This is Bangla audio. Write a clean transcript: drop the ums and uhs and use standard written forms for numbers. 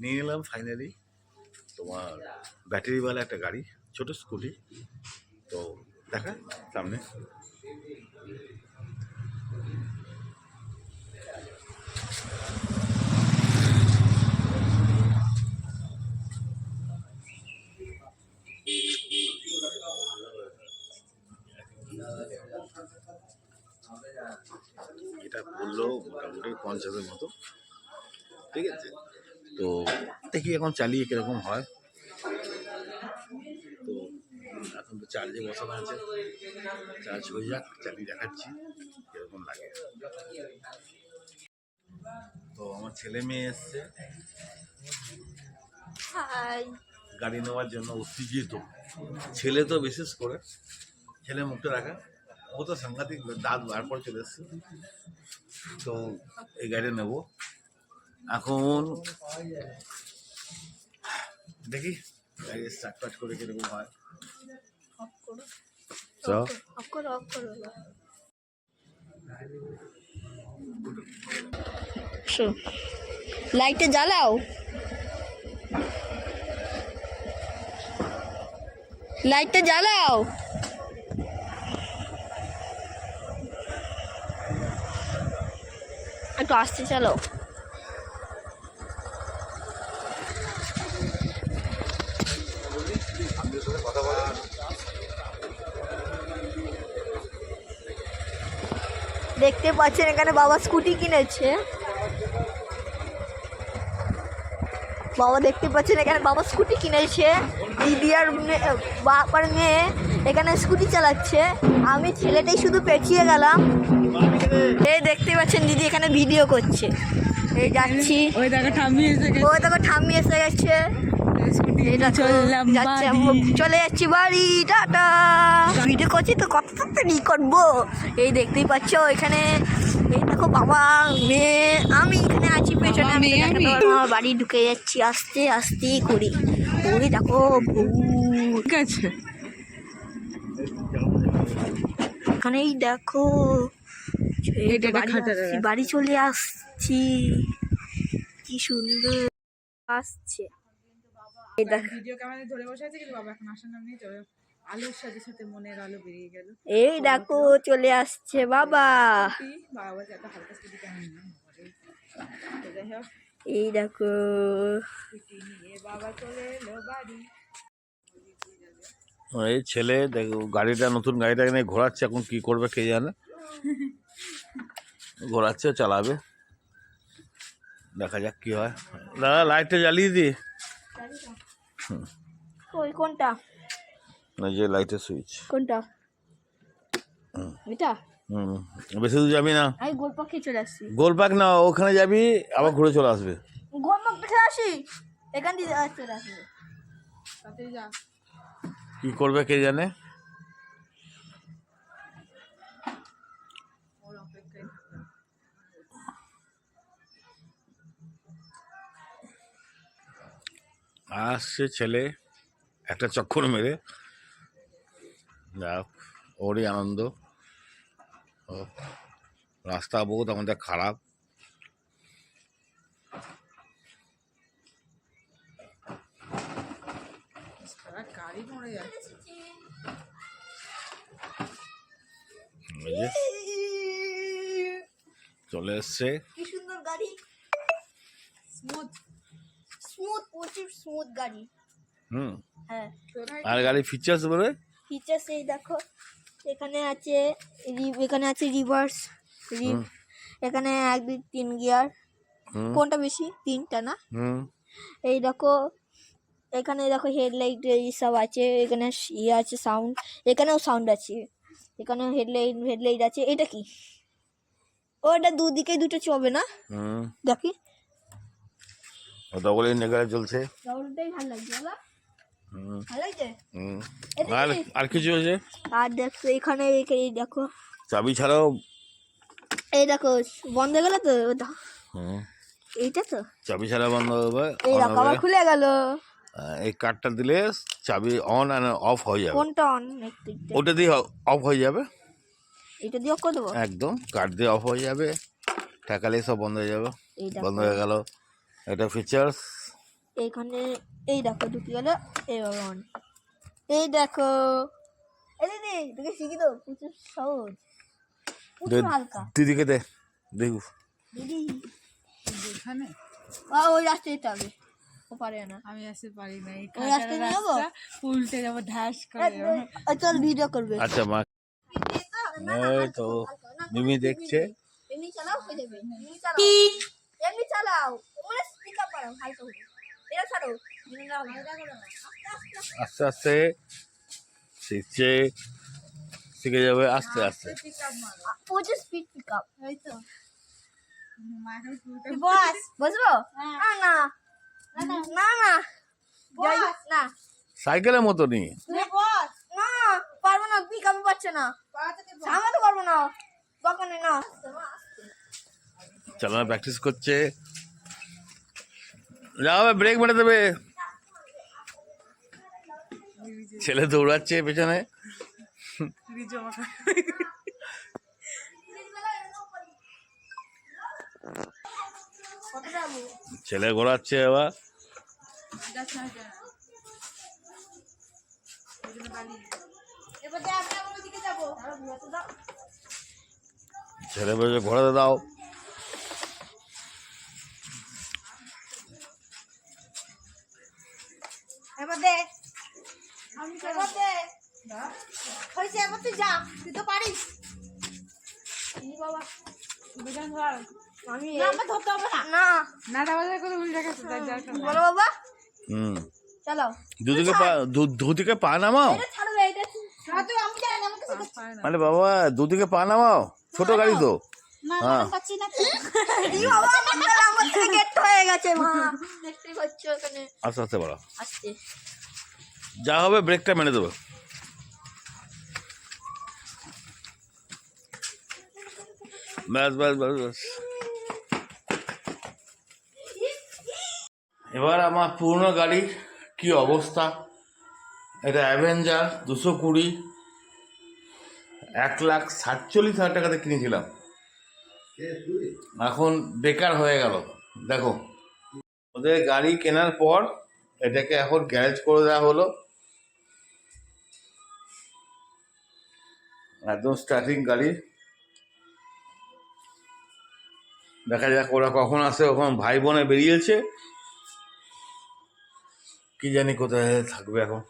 নিয়ে নিলাম ফাইনালি তোমার ব্যাটারিওয়ালা একটা গাড়ি, ছোট স্কুটি। তো দেখা সামনে। এটা বললো মোটামুটি 50-এর মতো, ঠিক আছে। তো দেখি এখন চালিয়ে কিরকম হয়। তো এখন তো চার্জে বসানো আছে, চার্জ হয়ে যাক, চালিয়ে দেখাচ্ছি কিরকম লাগে। তো আমার ছেলে মেয়ে এসছে গাড়ি নেওয়ার জন্য, উত্তেজিত ছেলে তো বিশেষ করে। ছেলে মুখটা রাখা, ও তো সাংঘাতিক দাঁত বার করে চলে এসছে। তো এই গাড়ি নেবো এখন, দেখি গাড়ি স্টার্ট ফাট করে কিরকম হয়। লাইটে জ্বালাও, লাইটটা জ্বালাও। একটু আস্তে চালাও। দেখতে পাচ্ছেন এখানে বাবা স্কুটি কিনেছে। বাবা দেখতে পাচ্ছেন এখানে বাবা স্কুটি কিনেছে। দিদি আর বাবার মেয়ে এখানে স্কুটি চালাচ্ছে, আমি ছেলেটাই শুধু পেছিয়ে গেলাম। এই দেখতে পাচ্ছেন দিদি এখানে ভিডিও করছে। এই যাচ্ছি, ওই দেখো ঠাম্মি এসে গেছে। চলে যাচ্ছি বাড়ি, টাটা। ভিডিও করছি তো কত তাড়াতাড়ি করবো। এই দেখতেই পাচ্ছ এখানে, এই দেখো বাবা মেয়ে, আমি এখানে আছি পেছনে। আমি আমার বাড়ি ঢুকে যাচ্ছি আস্তে আস্তে করে। ওই দেখো ঠিক আছে, এখানেই দেখো বাড়ি চলে আসছি, কি সুন্দর আসছে। ভিডিও ক্যামেরা ধরে বসে আছে কিন্তু বাবা এখন আসার নাম নেই। আলোর সাথে সাথে মনের আলো বেরিয়ে গেল। এই দেখো চলে আসছে বাবা। বাবা একটা হালকা স্কুটি কেমন না, এই দেখো স্কুটি নিয়ে বাবা চলে এলো বাড়ি। এই ছেলে দেখো গাড়িটা, নতুন গাড়িটা এনে ঘোরাচ্ছে, এখন কি করবে কে জানে। ঘোরাচ্ছে, চালাবে, দেখা যাক কি হয়। দাদা লাইটটা জ্বালিয়ে দি। ওই কোনটা, যে লাইটের সুইচ কোনটা এটা? বেশি দূর যাবি না, আমি গোলপাক খেয়ে চলে আসছি। গোলপাক না, ওখানে যাবি আবার ঘুরে চলে আসবে। গোলপাক খেয়ে আসি, এখান দিয়ে চলে আসবে। তাড়াতাড়ি যা। কি করবে কে জানে। আসছে ছেলে একটা চক্কর মেরে, যাক ওরই আনন্দ। রাস্তা বহুত আমাদের খারাপ, গাড়ি মরে যাচ্ছে। চলে এসছে, কি সুন্দর গাড়ি, স্মুথ স্মুথ, প্রচুর স্মুথ গাড়ি। হ্যাঁ, আর গাড়ি ফিচার্স বলে ফিচার্স এই দেখো, এখানে আছে রিভার্স, এখানে 1 2 3 গিয়ার। কোনটা বেশি? 3টা না? এই দেখো এখানে দেখো হেডলাইট এই সব আছে, এখানে ইয়ে আছে সাউন্ড, এখানেও সাউন্ড আছে, এখানে হেডলাইট আছে। এটা কি? ওটা দুদিকে দুটো চলবে না? দেখি ডবল ইঞ্জিন চলছে, ডবলটাই ভালো লাগছে। ভালো লাগছে। আর কিছু আছে? আর দেখো এখানে এই দেখো চাবি ছাড়াও, এই দেখো বন্ধ হয়ে গেল তো ওটা, এইটা তো চাবি ছাড়া বন্ধ হবে। এই দেখো আবার খুলে গেল। এই কার্ডটা দিলে চাবি অন আর অফ হয়ে যাবে। কোনটা অন? ওটা দিয়ে অফ হয়ে যাবে, এটা দিয়ে অফ করে দেবো। একদম কার্ড দিয়ে অফ হয়ে যাবে, টাকালে সব বন্ধ হয়ে যাবে। বন্ধ হয়ে গেল, এটা ফিচার্স। এইখানে এই দেখো ঢুকে গেল। এই ভগবান, এই দেখো। এই দিদি তোকে শিখি তো, প্রচুর সহজ, প্রচুর হালকা। দিদিকে দে দেখু। দিদি এখানে ওই রাস্তায় যেতে হবে, ও পারে না। আমি আসতে পারি না, এই ওই রাস্তায় নিয়ে যাবো? রাস্তা উল্টে যাবো ধ্যাস করে। চল ভিডিও করবে। আচ্ছা মা, এই তো মিমি দেখছে। এমনি চালাও হয়ে যাবে, এমনি চালাও, এমনি চালাও, মানে স্পিকার বাড়াও হালকা করে। এটা ছাড়ো, আস্তে আস্তে শিখছে, শিখে যাবে আস্তে আস্তে। প্রচুর স্পিড পিকআপ। এই তো বস বসবো? না না না না না, সাইকেলের মতনই। বস না, পারবো না, পিকআপই পাচ্ছে না, সামলাতে পারবো না, দোকানে না। চালানো প্র্যাকটিস করছে। যাবে, ব্রেক মেরে দেবে। ছেলে দৌড়াচ্ছে পেছনে। ছেলে ঘোরাচ্ছে এবার। ছেলে বলছে ঘোরাতে দাও। এবার দে, এবার দে, হয়েছে, এবার তুই যা, তুই তো পারিস। বাবা আমি ধরতে হবে না, না নাটা বাজার করে উল্টে গেছে। বলো বাবা, হুম, চালাও। দুদিকে পা, দুদিকে পা নামাও। এটা ছাড়বে, এটা ছাড়, তুই আমি জানি না, আমাকে শেখাচ্ছিস। আরে বাবা, দুদিকে পা নামাও, ছোট গাড়ি তো। হ্যাঁ, এই বাবা, আমার থেকে গেট হয়ে গেছে মা, দেখতেই পাচ্ছ এখানে। আস্তে আস্তে বাড়া, আস্তে। যা হবে ব্রেকটা মেরে দেবে। ব্যাস ব্যাস ব্যাস ব্যাস। এবার আমার পুরনো গাড়ির কি অবস্থা। এটা অ্যাভেঞ্জার 220, 1,47,000 টাকাতে কিনেছিলাম, এখন বেকার হয়ে গেল। দেখো, ওদের গাড়ি কেনার পর এটাকে এখন গ্যারেজ করে দেওয়া হলো, একদম স্টার্টিং গাড়ি। দেখা যাক ওরা কখন আসে। ওখানে ভাই বোনে বেরিয়েছে, কি জানি কোথায় থাকবে এখন।